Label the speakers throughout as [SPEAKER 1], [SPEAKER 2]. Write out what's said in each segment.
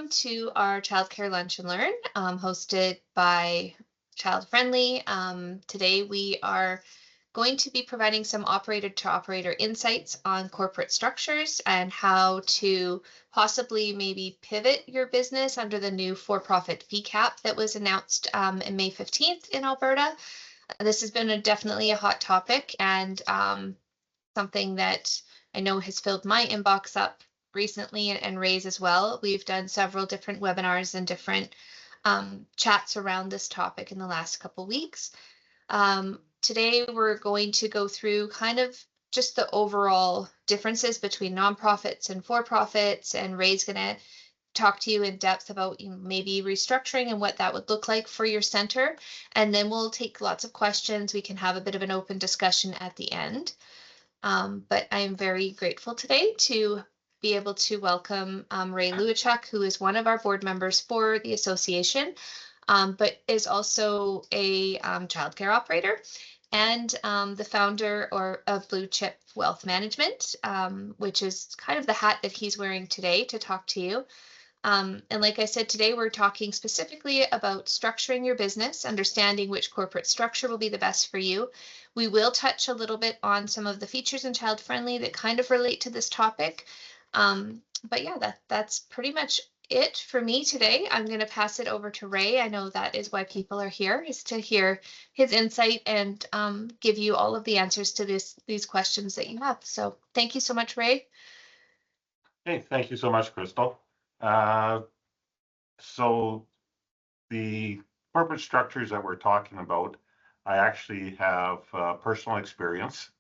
[SPEAKER 1] welcome to our Childcare Lunch and Learn, hosted by ChildFriendly. Today we are going to be providing some operator-to-operator insights on corporate structures and how to possibly maybe pivot your business under the new for-profit fee cap that was announced in May 15th in Alberta. This has been definitely a hot topic and something that I know has filled my inbox up recently and Ray's as well. We've done several different webinars and different chats around this topic in the last couple weeks. Today we're going to go through kind of just the overall differences between nonprofits and for-profits, and Ray's going to talk to you in depth about maybe restructuring and what that would look like for your center. And then we'll take lots of questions. We can have a bit of an open discussion at the end. But I am very grateful today to be able to welcome Ray Luachuk, who is one of our board members for the association, but is also a childcare operator and the founder of Blue Chip Wealth Management, which is kind of the hat that he's wearing today to talk to you. And like I said, today we're talking specifically about structuring your business, understanding which corporate structure will be the best for you. We will touch a little bit on some of the features in Child Friendly that kind of relate to this topic. But yeah, that's pretty much it for me today. I'm going to pass it over to Ray. I know that is why people are here, is to hear his insight and give you all of the answers to these questions that you have. So thank you so much, Ray.
[SPEAKER 2] Hey, thank you so much, Crystal. So the corporate structures that we're talking about, I actually have personal experience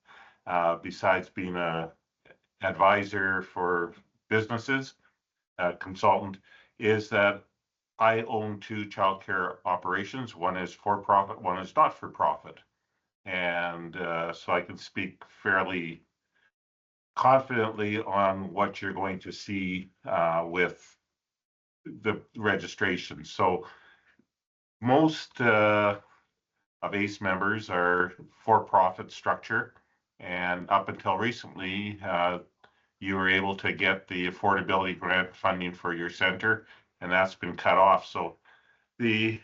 [SPEAKER 2] besides being a advisor for businesses, consultant, is that I own two childcare operations. One is for-profit, one is not for-profit. And so I can speak fairly confidently on what you're going to see with the registration. So most of ACE members are for-profit structure, and up until recently, you were able to get the affordability grant funding for your center, and that's been cut off. So the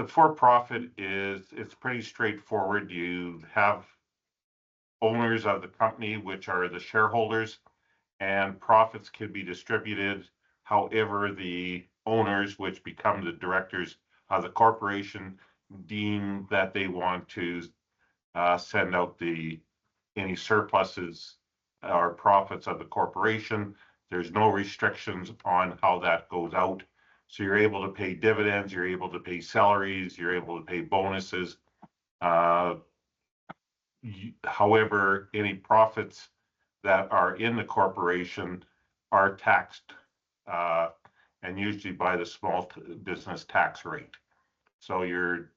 [SPEAKER 2] for-profit it's pretty straightforward. You have owners of the company, which are the shareholders, and profits can be distributed however the owners, which become the directors of the corporation, deem that they want to send out any surpluses or profits of the corporation. There's no restrictions on how that goes out. So you're able to pay dividends, you're able to pay salaries, you're able to pay bonuses. However, any profits that are in the corporation are taxed, and usually by the small business tax rate. So you're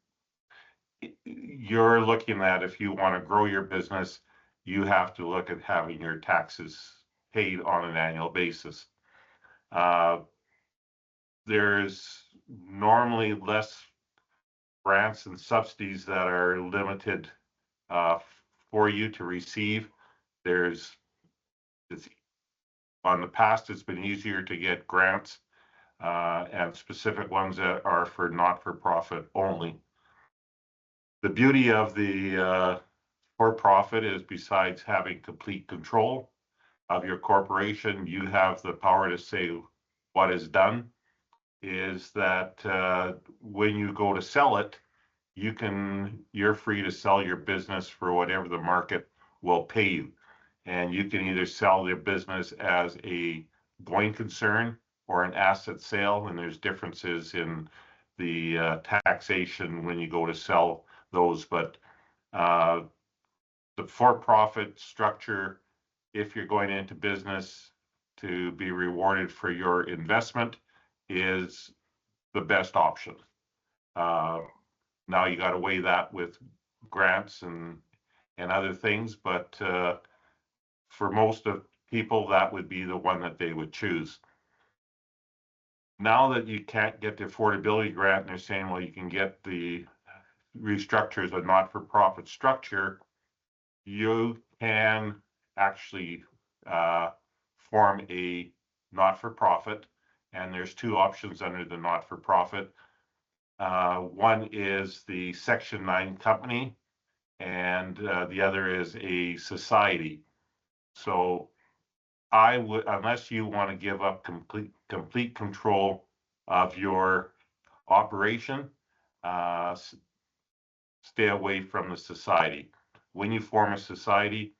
[SPEAKER 2] looking at, if you want to grow your business, you have to look at having your taxes paid on an annual basis. There's normally less grants and subsidies that are limited for you to receive. On the past, it's been easier to get grants and specific ones that are for not-for-profit only. The beauty of the for-profit is, besides having complete control of your corporation, you have the power to say what is done, is that when you go to sell it, you're free to sell your business for whatever the market will pay you. And you can either sell your business as a going concern or an asset sale, and there's differences in the taxation when you go to sell those. But the for-profit structure, if you're going into business to be rewarded for your investment, is the best option. Now you got to weigh that with grants and other things, but for most of people, that would be the one that they would choose. Now that you can't get the affordability grant, and they're saying, well, you can get the restructures a not-for-profit structure, you can actually form a not-for-profit, and there's two options under the not-for-profit. One is the Section 9 company, and the other is a society. So I would, unless you want to give up complete control of your operation, stay away from the society. When you form a society,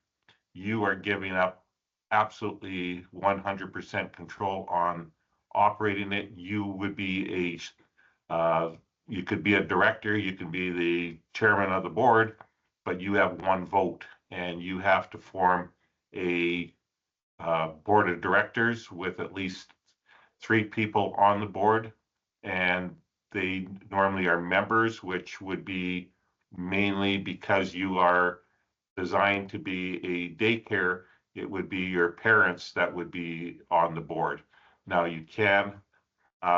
[SPEAKER 2] you are giving up absolutely 100% control on operating it. You would be you could be a director, you can be the chairman of the board, but you have one vote, and you have to form a board of directors with at least 3 people on the board, and they normally are members, which would be mainly because you are designed to be a daycare. It would be your parents that would be on the board. Now, you can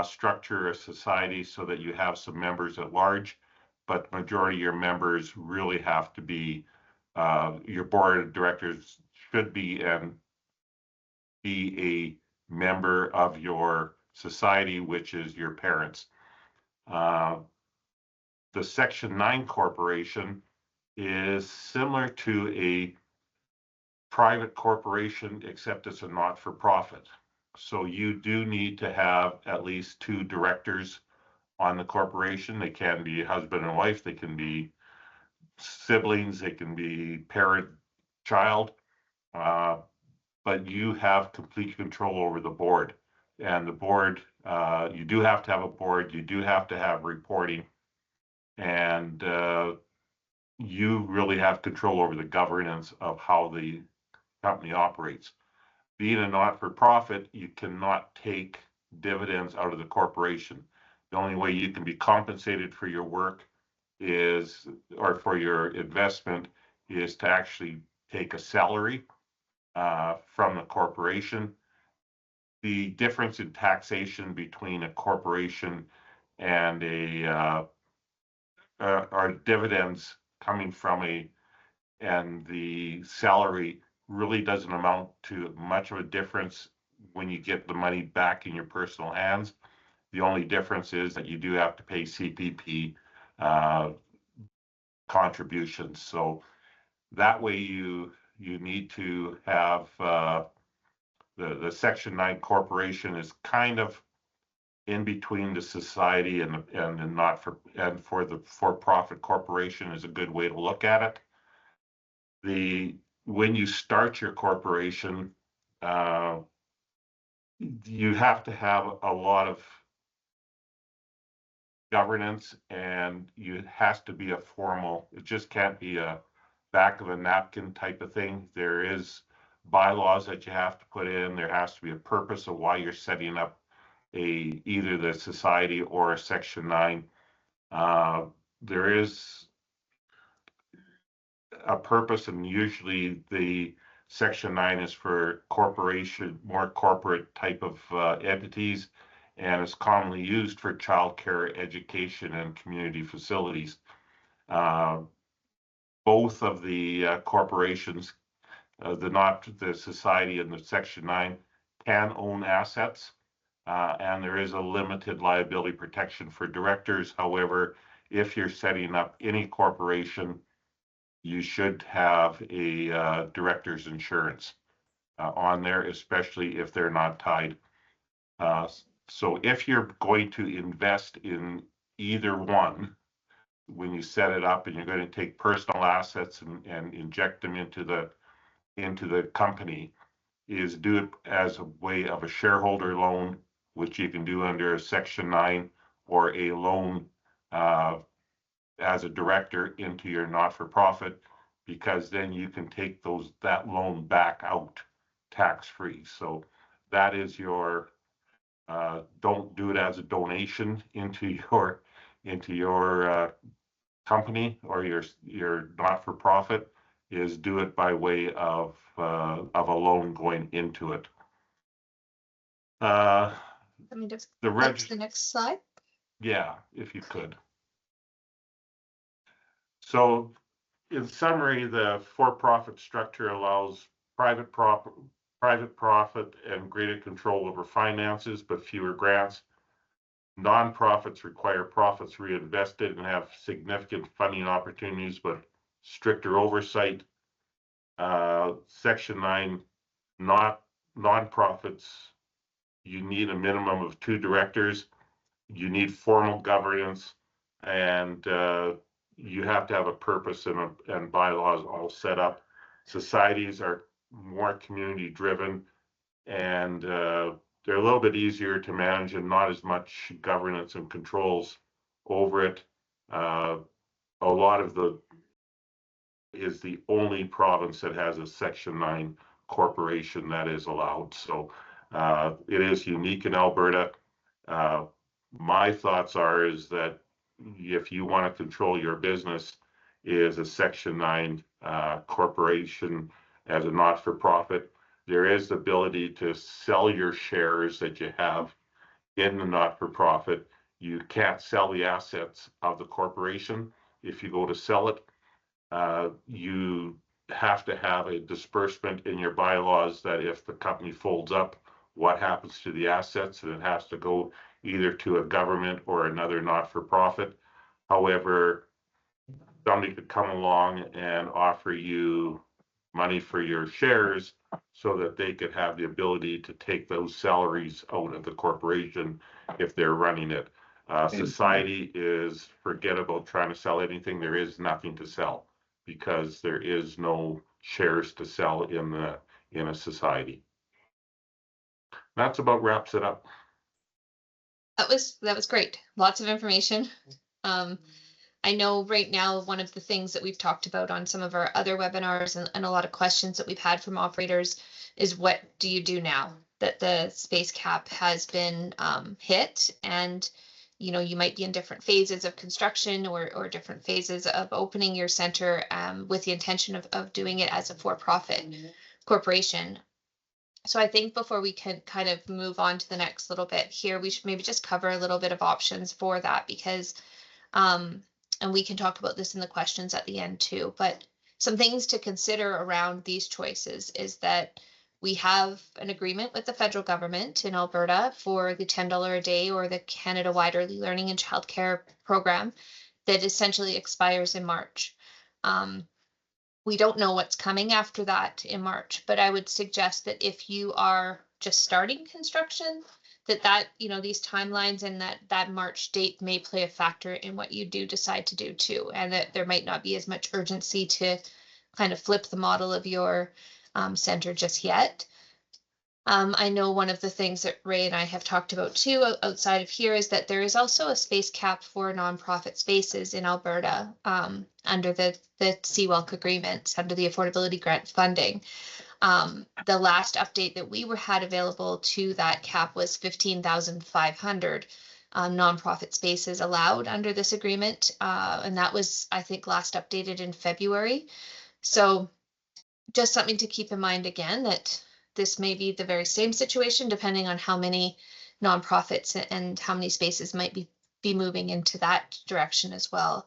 [SPEAKER 2] structure a society so that you have some members at large, but majority of your members really have to be, your board of directors should be a member of your society, which is your parents. The Section 9 corporation is similar to a private corporation, except it's a not-for-profit. So you do need to have at least 2 directors on the corporation. They can be husband and wife, they can be siblings, they can be parent, child, but you have complete control over the board. And the board, you do have to have a board, you do have to have reporting, and you really have control over the governance of how the company operates. Being a not-for-profit, you cannot take dividends out of the corporation. The only way you can be compensated for your work is, or for your investment, is to actually take a salary from the corporation. The difference in taxation between a corporation and are dividends coming from and the salary really doesn't amount to much of a difference when you get the money back in your personal hands. The only difference is that you do have to pay CPP contributions. So that way you need to have the Section 9 corporation is kind of in between the society and the not for, and for the for-profit corporation is a good way to look at it. When you start your corporation, you have to have a lot of governance, and it has to be a formal, it just can't be a back of a napkin type of thing. There is bylaws that you have to put in. There has to be a purpose of why you're setting up either the society or a Section 9. There is a purpose, and usually the Section 9 is for corporation, more corporate type of entities, and is commonly used for childcare, education, and community facilities. Both of the corporations, the society and the Section 9, can own assets, and there is a limited liability protection for directors. However, if you're setting up any corporation, you should have a director's insurance on there, especially if they're not tied. So if you're going to invest in either one, when you set it up and you're going to take personal assets and inject them into the company, is do it as a way of a shareholder loan, which you can do under a Section 9, or a loan as a director into your not-for-profit, because then you can take that loan back out tax-free. So that is your, don't do it as a donation into your company or your not-for-profit, is do it by way of a loan going into it.
[SPEAKER 1] Let me just flip to the next slide.
[SPEAKER 2] Yeah, if you could. So in summary, the for-profit structure allows private private profit and greater control over finances, but fewer grants. Nonprofits require profits reinvested and have significant funding opportunities, but stricter oversight. Section 9, nonprofits, you need a minimum of 2 directors. You need formal governance, and you have to have a purpose and bylaws all set up. Societies are more community driven, and they're a little bit easier to manage and not as much governance and controls over it. A lot of the is the only province that has a Section 9 corporation that is allowed. So it is unique in Alberta. My thoughts is that if you want to control your business, is a Section 9 corporation as a not-for-profit. There is the ability to sell your shares that you have in the not-for-profit. You can't sell the assets of the corporation. If you go to sell it, you have to have a disbursement in your bylaws that if the company folds up, what happens to the assets, and it has to go either to a government or another not-for-profit. However, somebody could come along and offer you money for your shares so that they could have the ability to take those salaries out of the corporation if they're running it. Society is, forget about trying to sell anything. There is nothing to sell because there is no shares to sell in a society. That's about wraps it up.
[SPEAKER 1] That was great. Lots of information. I know right now one of the things that we've talked about on some of our other webinars and a lot of questions that we've had from operators is what do you do now that the space cap has been hit, and you might be in different phases of construction or different phases of opening your center with the intention of doing it as a for-profit corporation. So I think before we can kind of move on to the next little bit here, we should maybe just cover a little bit of options for that, because and we can talk about this in the questions at the end too, but some things to consider around these choices is that we have an agreement with the federal government in Alberta for the $10 a day or the Canada-wide Early Learning and Childcare program that essentially expires in March. We don't know what's coming after that in March, but I would suggest that if you are just starting construction, that these timelines and that March date may play a factor in what you do decide to do too, and that there might not be as much urgency to kind of flip the model of your center just yet. I know one of the things that Ray and I have talked about too outside of here is that there is also a space cap for nonprofit spaces in Alberta under the CWELC agreement, under the affordability grant funding. The last update that we had available to that cap was 15,500 nonprofit spaces allowed under this agreement. And that was, I think, last updated in February. So just something to keep in mind again, that this may be the very same situation depending on how many nonprofits and how many spaces might be moving into that direction as well.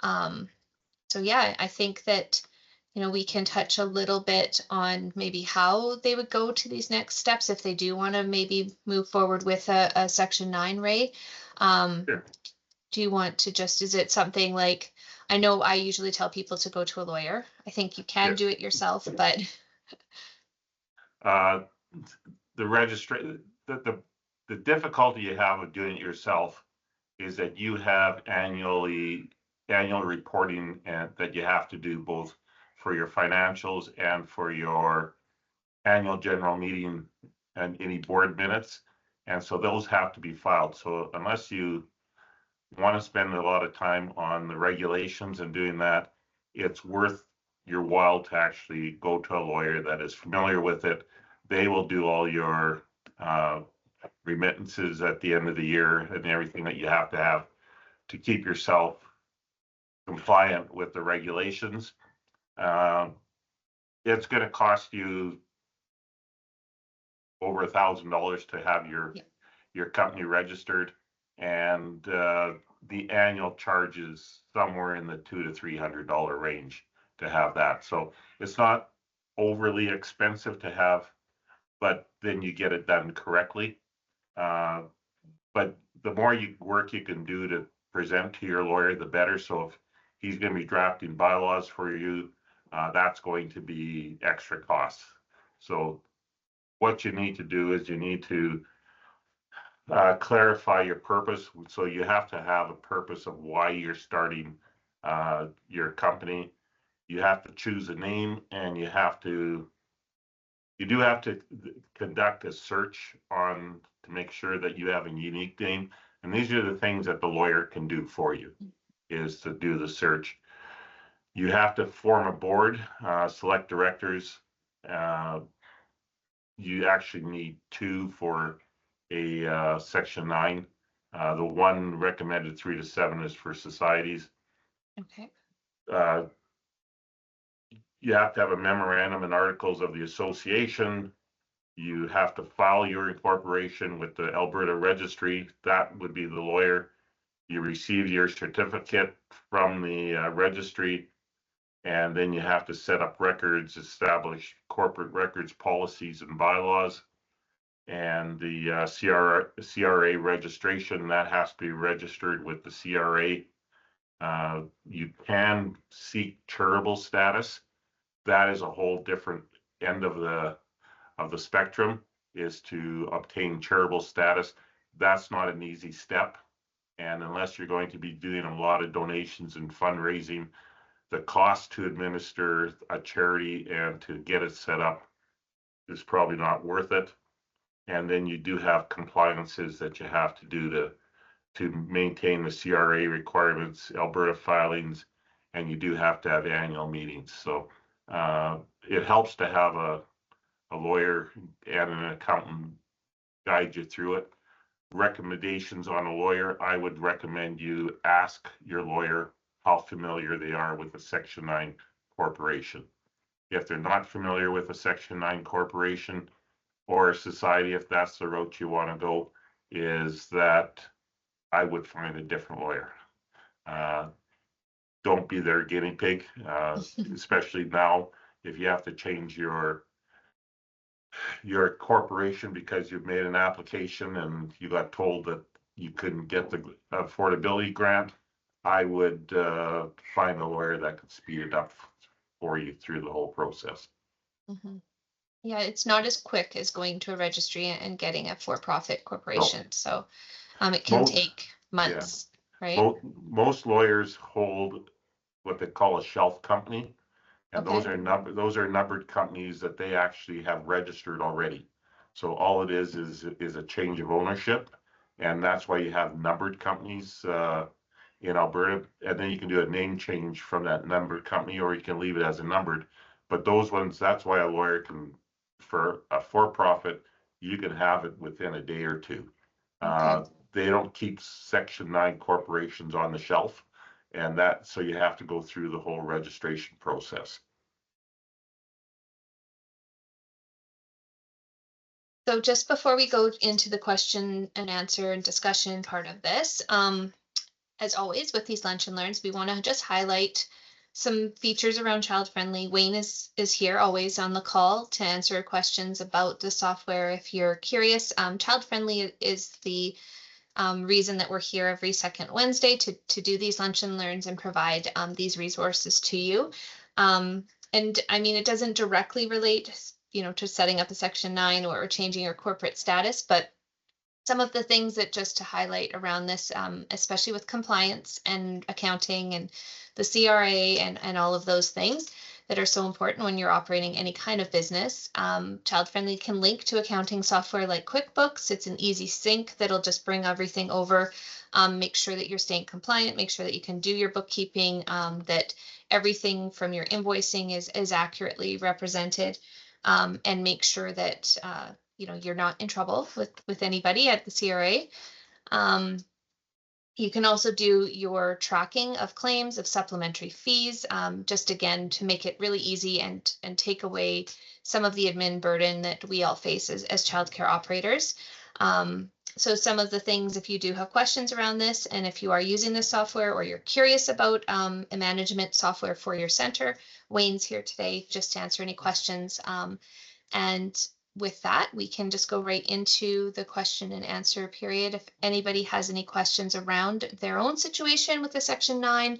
[SPEAKER 1] So yeah, I think that we can touch a little bit on maybe how they would go to these next steps if they do want to maybe move forward with a Section 9, Ray.
[SPEAKER 2] Sure.
[SPEAKER 1] Do you want to is it something like, I know I usually tell people to go to a lawyer. I think you can do it yourself, but.
[SPEAKER 2] The difficulty you have with doing it yourself is that you have annual reporting and that you have to do both for your financials and for your annual general meeting and any board minutes. And so those have to be filed. So unless you want to spend a lot of time on the regulations and doing that, it's worth your while to actually go to a lawyer that is familiar with it. They will do all your remittances at the end of the year and everything that you have to keep yourself compliant with the regulations. It's going to cost you over $1,000 to have your company registered, and the annual charge is somewhere in the $200 to $300 range to have that. So it's not overly expensive to have but then you get it done correctly. But the more work you can do to present to your lawyer, the better. So if he's going to be drafting bylaws for you, that's going to be extra costs. So what you need to do is you need to clarify your purpose. So you have to have a purpose of why you're starting your company. You have to choose a name, and you do have to conduct a search on to make sure that you have a unique name. And these are the things that the lawyer can do for you, is to do the search. You have to form a board, select directors. You actually need 2 for a Section 9. The one recommended 3 to 7 is for societies.
[SPEAKER 1] Okay.
[SPEAKER 2] You have to have a memorandum and articles of the association. You have to file your incorporation with the Alberta Registry. That would be the lawyer. You receive your certificate from the registry, and then you have to set up records, establish corporate records, policies, and bylaws. And the CRA registration, that has to be registered with the CRA. You can seek charitable status. That is a whole different end of the spectrum, is to obtain charitable status. That's not an easy step. And unless you're going to be doing a lot of donations and fundraising, the cost to administer a charity and to get it set up is probably not worth it. And then you do have compliances that you have to do to maintain the CRA requirements, Alberta filings, and you do have to have annual meetings. So it helps to have a lawyer and an accountant guide you through it. Recommendations on a lawyer: I would recommend you ask your lawyer how familiar they are with a Section 9 corporation. If they're not familiar with a Section 9 corporation or a society, if that's the route you want to go, is that I would find a different lawyer. Don't be their guinea pig, especially now if you have to change your corporation because you've made an application and you got told that you couldn't get the affordability grant. I would find a lawyer that could speed it up for you through the whole process.
[SPEAKER 1] Mm-hmm. Yeah, it's not as quick as going to a registry and getting a for-profit corporation. No. So it can take months, right?
[SPEAKER 2] Most lawyers hold what they call a shelf company. And
[SPEAKER 1] okay.
[SPEAKER 2] those are numbered companies that they actually have registered already. So all it is a change of ownership, and that's why you have numbered companies in Alberta. And then you can do a name change from that numbered company, or you can leave it as a numbered. But those ones, that's why a lawyer can, for a for-profit, you can have it within a day or two. Okay. They don't keep Section 9 corporations on the shelf. And so you have to go through the whole registration process.
[SPEAKER 1] So just before we go into the question and answer and discussion part of this, as always with these lunch and learns, we want to just highlight some features around Child Friendly. Wayne is here always on the call to answer questions about the software if you're curious. Child Friendly is the reason that we're here every second Wednesday to do these lunch and learns and provide these resources to you. And I mean, it doesn't directly relate, to setting up a Section 9 or changing your corporate status, but some of the things that just to highlight around this, especially with compliance and accounting and the CRA and all of those things that are so important when you're operating any kind of business. Child Friendly can link to accounting software like QuickBooks. It's an easy sync that'll just bring everything over, make sure that you're staying compliant, make sure that you can do your bookkeeping, that everything from your invoicing is accurately represented, and make sure that you're not in trouble with anybody at the CRA. You can also do your tracking of claims, of supplementary fees, just again to make it really easy and take away some of the admin burden that we all face as childcare operators. So some of the things, if you do have questions around this, and if you are using this software or you're curious about a management software for your center, Wayne's here today just to answer any questions. And with that, we can just go right into the question and answer period. If anybody has any questions around their own situation with the Section 9,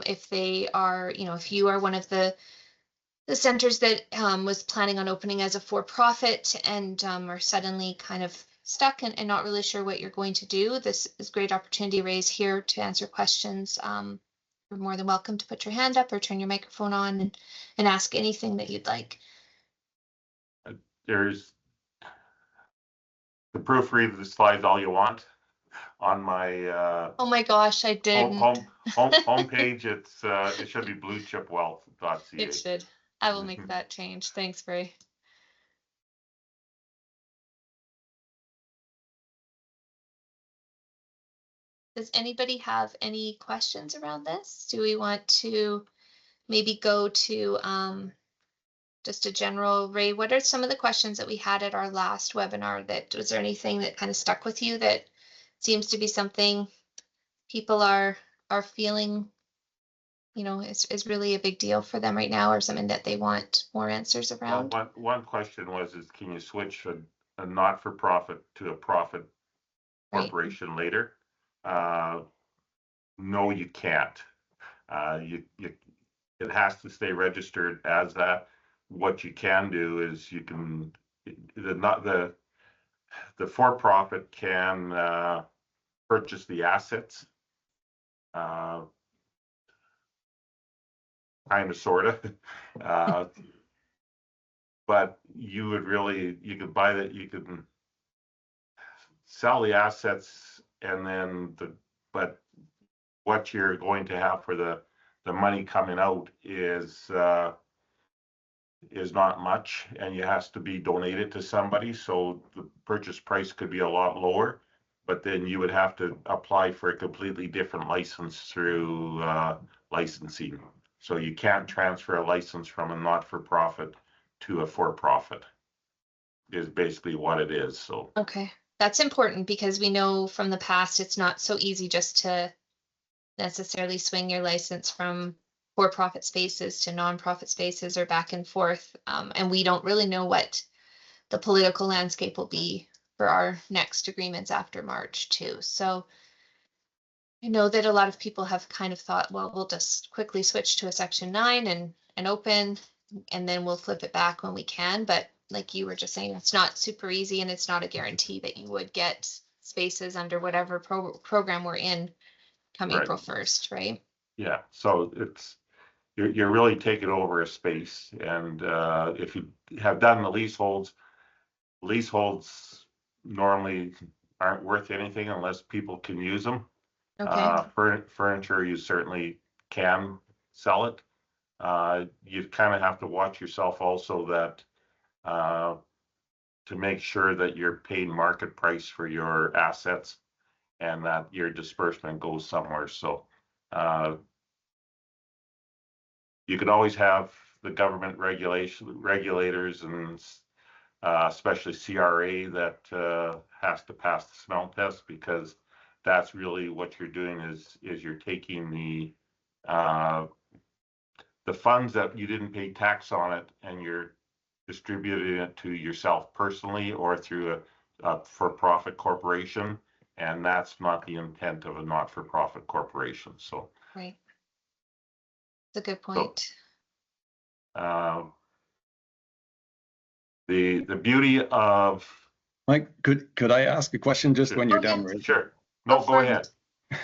[SPEAKER 1] if they are, if you are one of the centers that was planning on opening as a for-profit and are suddenly kind of stuck and not really sure what you're going to do, this is a great opportunity raised here to answer questions. You're more than welcome to put your hand up or turn your microphone on and ask anything that you'd like.
[SPEAKER 2] There's the proofread the slides all you want on my
[SPEAKER 1] oh my gosh, I didn't.
[SPEAKER 2] homepage. It should be bluechipwealth.ca.
[SPEAKER 1] It should. I will make that change. Thanks, Bray. Does anybody have any questions around this? Do we want to maybe go to just a general, Ray, what are some of the questions that we had at our last webinar? Was there anything that kind of stuck with you that seems to be something people are feeling, is really a big deal for them right now, or something that they want more answers around?
[SPEAKER 2] Well, one question was, can you switch a not-for-profit to a profit corporation later? No, you can't. It has to stay registered as that. What you can do is you can the for-profit can purchase the assets, kind of, sort of, but you could buy that, you could sell the assets, and then but what you're going to have for the money coming out is not much, and it has to be donated to somebody, so the purchase price could be a lot lower, but then you would have to apply for a completely different license through licensing. So you can't transfer a license from a not-for-profit to a for-profit, is basically what it is. So
[SPEAKER 1] okay, that's important, because we know from the past it's not so easy just to necessarily swing your license from for-profit spaces to non-profit spaces or back and forth. And we don't really know what the political landscape will be for our next agreements after March too. So I know that a lot of people have kind of thought, well, we'll just quickly switch to a Section 9 and open, and then we'll flip it back when we can. But like you were just saying, it's not super easy, and it's not a guarantee that you would get spaces under whatever program we're in come
[SPEAKER 2] right.
[SPEAKER 1] April 1st, right?
[SPEAKER 2] Yeah, so you're really taking over a space, and if you have done the leaseholds normally aren't worth anything unless people can use them.
[SPEAKER 1] Okay.
[SPEAKER 2] Furniture, you certainly can sell it. You kind of have to watch yourself also, that to make sure that you're paying market price for your assets and that your disbursement goes somewhere. So you could always have the government regulators, and especially CRA, that has to pass the smell test, because that's really what you're doing is you're taking the funds that you didn't pay tax on it, and you're distributing it to yourself personally or through a for-profit corporation, and that's not the intent of a not-for-profit corporation. So
[SPEAKER 1] Right. That's a good point.
[SPEAKER 2] So, the beauty of
[SPEAKER 3] Mike, could I ask a question just when you're done? Right?
[SPEAKER 2] Sure. No, go ahead.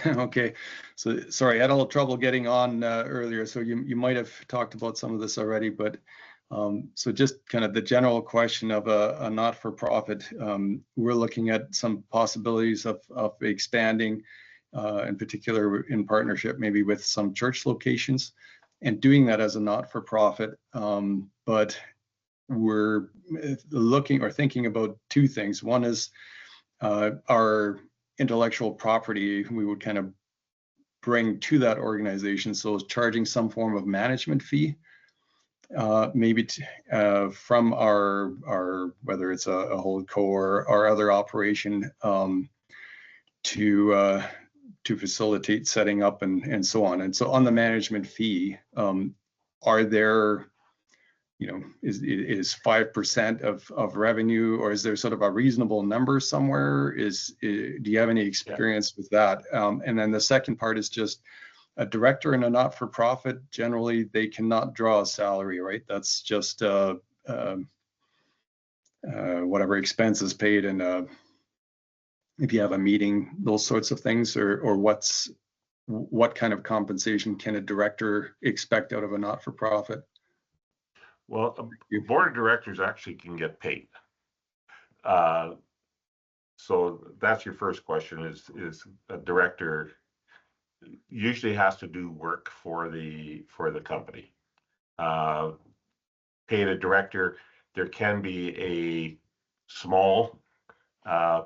[SPEAKER 3] Okay, so sorry, I had a little trouble getting on earlier, so you might have talked about some of this already, but so just kind of the general question of a not-for-profit. We're looking at some possibilities of expanding, in particular in partnership maybe with some church locations, and doing that as a not-for-profit. But we're looking or thinking about two things. One is our intellectual property we would kind of bring to that organization, so charging some form of management fee, maybe from our whether it's a holdco or our other operation, to facilitate setting up and so on. And so on the management fee, are there is 5% of revenue, or is there sort of a reasonable number somewhere? Do you have any experience with that? And then the second part is just a director in a not-for-profit. Generally, they cannot draw a salary, right? That's just whatever expenses paid, and if you have a meeting, those sorts of things, or what kind of compensation can a director expect out of a not-for-profit?
[SPEAKER 2] Well, a board of directors actually can get paid. So that's your first question, is a director usually has to do work for the company. Paid a director, there can be a small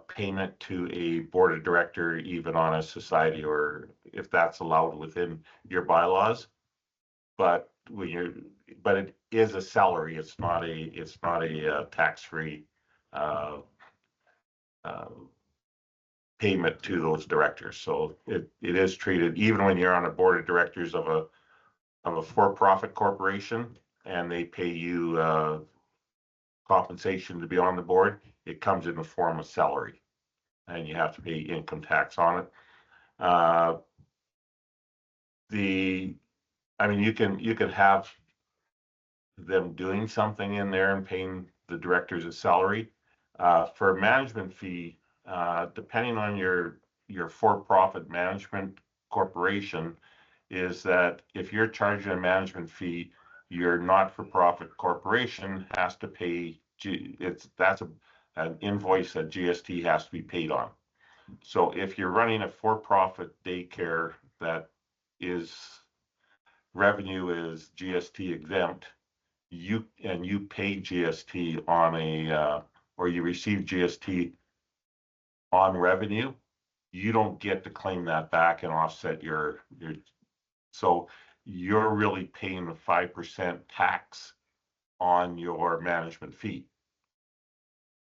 [SPEAKER 2] payment to a board of director, even on a society, or if that's allowed within your bylaws. But it is a salary. It's not a tax-free payment to those directors. So it is treated, even when you're on a board of directors of a for-profit corporation, and they pay you compensation to be on the board, it comes in the form of salary, and you have to pay income tax on it. I mean, you can have them doing something in there and paying the directors a salary. For a management fee, depending on your for-profit management corporation, is that if you're charging a management fee, your not-for-profit corporation has to pay. That's an invoice that GST has to be paid on. So if you're running a for-profit daycare that is revenue is GST exempt, you pay GST on or you receive GST on revenue, you don't get to claim that back and offset your so you're really paying the 5% tax on your management fee.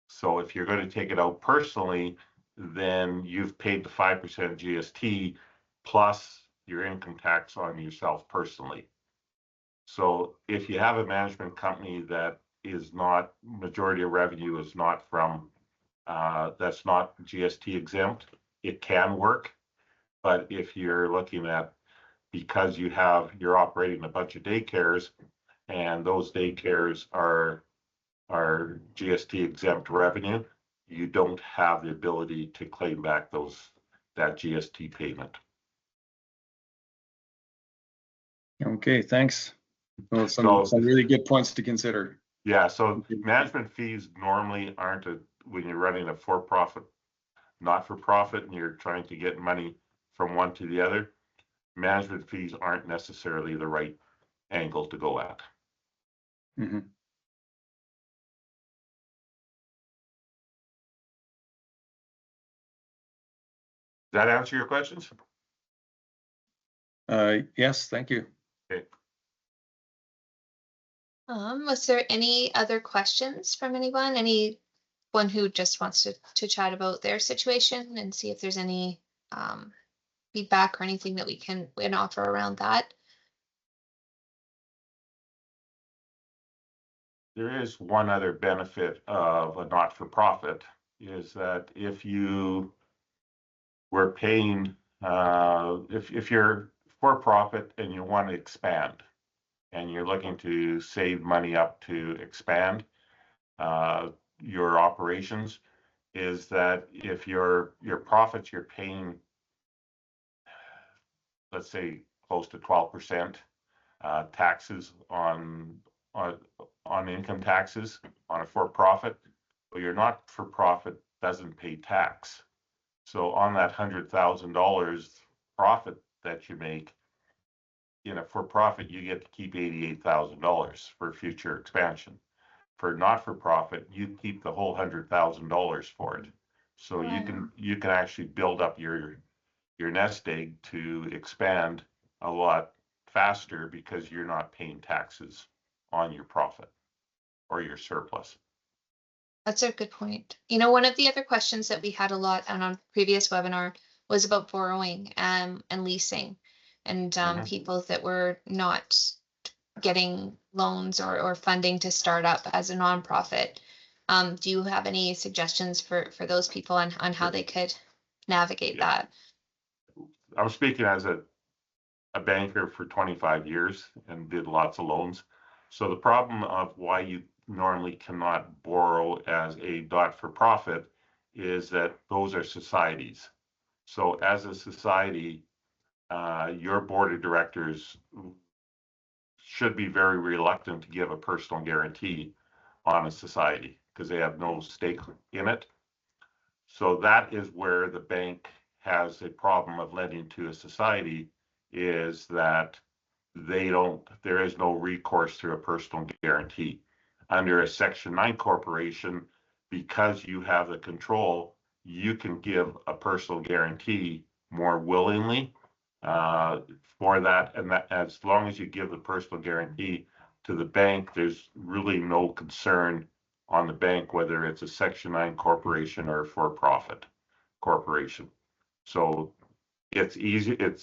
[SPEAKER 2] So if you're going to take it out personally, then you've paid the 5% GST plus your income tax on yourself personally. So if you have a management company that is not, majority of revenue is not from, that's not GST exempt, it can work. But if you're looking at, because you're operating a bunch of daycares, and those daycares are GST exempt revenue, you don't have the ability to claim back that GST payment.
[SPEAKER 3] Okay, thanks. Well, some really good points to consider.
[SPEAKER 2] Yeah, so management fees normally aren't when you're running a for-profit, not-for-profit, and you're trying to get money from one to the other, management fees aren't necessarily the right angle to go at.
[SPEAKER 3] Mm-hmm.
[SPEAKER 2] Does that answer your questions?
[SPEAKER 3] Yes, thank you.
[SPEAKER 2] Okay.
[SPEAKER 1] Was there any other questions from anyone? Anyone who just wants to chat about their situation and see if there's any feedback or anything that we can offer around that?
[SPEAKER 2] There is one other benefit of a not-for-profit, is that if you were paying, if you're for-profit and you want to expand, and you're looking to save money up to expand your operations, is that if your profits, you're paying, let's say, close to 12% taxes on income taxes on a for-profit, but your not-for-profit doesn't pay tax. So on that $100,000 profit that you make in a for-profit, you get to keep $88,000 for future expansion. For not-for-profit, you keep the whole $100,000 for it. So
[SPEAKER 1] Wow.
[SPEAKER 2] you can actually build up your nest egg to expand a lot faster because you're not paying taxes on your profit or your surplus.
[SPEAKER 1] That's a good point. One of the other questions that we had a lot on previous webinar was about borrowing and leasing, and
[SPEAKER 2] Mhm.
[SPEAKER 1] people that were not getting loans or funding to start up as a nonprofit. Do you have any suggestions for those people on how they could navigate that?
[SPEAKER 2] I'm speaking as a banker for 25 years and did lots of loans. So the problem of why you normally cannot borrow as a not-for-profit is that those are societies. So as a society, your board of directors should be very reluctant to give a personal guarantee on a society because they have no stake in it. So that is where the bank has a problem of lending to a society, is that there is no recourse through a personal guarantee. Under a Section 9 corporation, because you have the control, you can give a personal guarantee more willingly for that. And that, as long as you give the personal guarantee to the bank, there's really no concern on the bank whether it's a Section 9 corporation or a for-profit corporation. So it's easy. It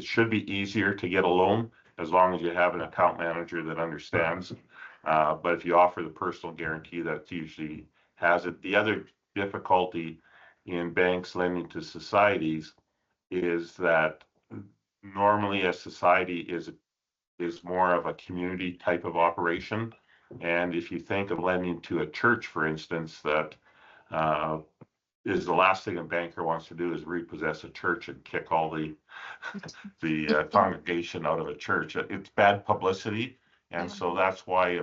[SPEAKER 2] should be easier to get a loan as long as you have an account manager that understands. But if you offer the personal guarantee, that usually has it. The other difficulty in banks lending to societies is that normally a society is more of a community type of operation. And if you think of lending to a church, for instance, that is the last thing a banker wants to do is repossess a church and kick all the congregation out of a church. It's bad publicity, and so that's why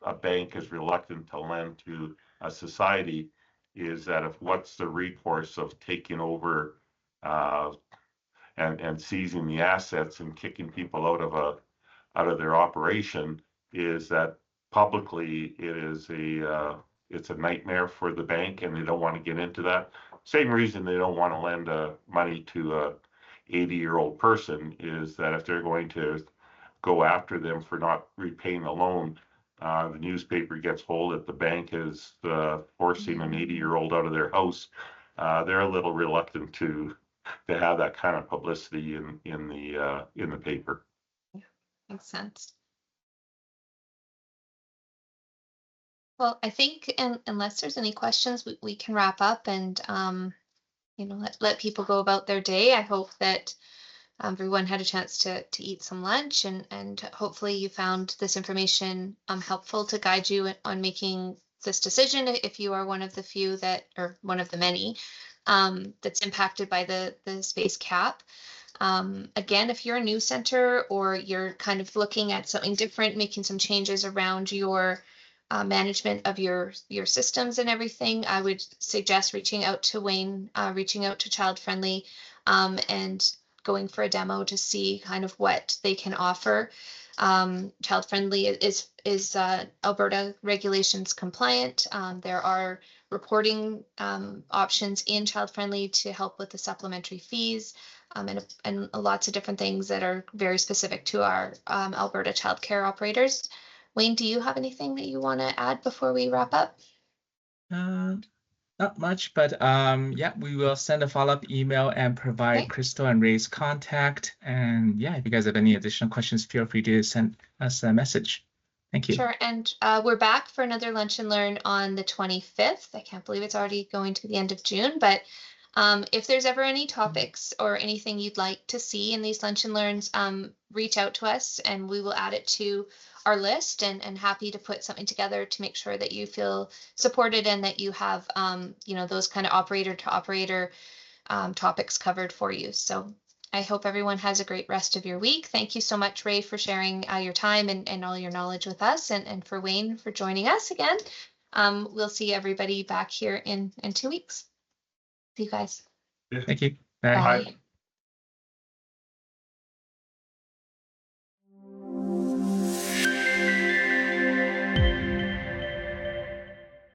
[SPEAKER 2] a bank is reluctant to lend to a society. Is that if what's the recourse of taking over and seizing the assets and kicking people out of their operation, is that publicly it's a nightmare for the bank, and they don't want to get into that. Same reason they don't want to lend money to a 80-year-old person is that if they're going to go after them for not repaying the loan, the newspaper gets hold that the bank is forcing an 80-year-old out of their house. They're a little reluctant to have that kind of publicity in the paper.
[SPEAKER 1] Yeah, makes sense. Well, I think unless there's any questions, we can wrap up and let people go about their day. I hope that everyone had a chance to eat some lunch, and hopefully you found this information helpful to guide you on making this decision if you are one of the few or one of the many that's impacted by the space cap. Again, if you're a new center or you're kind of looking at something different, making some changes around your management of your systems and everything, I would suggest reaching out to Wayne, reaching out to ChildFriendly, and going for a demo to see kind of what they can offer. ChildFriendly is Alberta regulations compliant. There are reporting options in ChildFriendly to help with the supplementary fees, and lots of different things that are very specific to our Alberta childcare operators. Wayne, do you have anything that you want to add before we wrap up?
[SPEAKER 4] Not much, but yeah, we will send a follow-up email and provide Crystal and Ray's contact. And yeah, if you guys have any additional questions, feel free to send us a message. Thank you.
[SPEAKER 1] Sure. And we're back for another Lunch and Learn on the 25th. I can't believe it's already going to the end of June, but if there's ever any topics or anything you'd like to see in these Lunch and Learns, reach out to us and we will add it to our list, and happy to put something together to make sure that you feel supported and that you have those kind of operator to operator topics covered for you. So I hope everyone has a great rest of your week. Thank you so much, Ray, for sharing your time and all your knowledge with us, and for Wayne for joining us again. We'll see everybody back here in 2 weeks. See you guys.
[SPEAKER 4] Thank you. Bye.
[SPEAKER 1] Bye.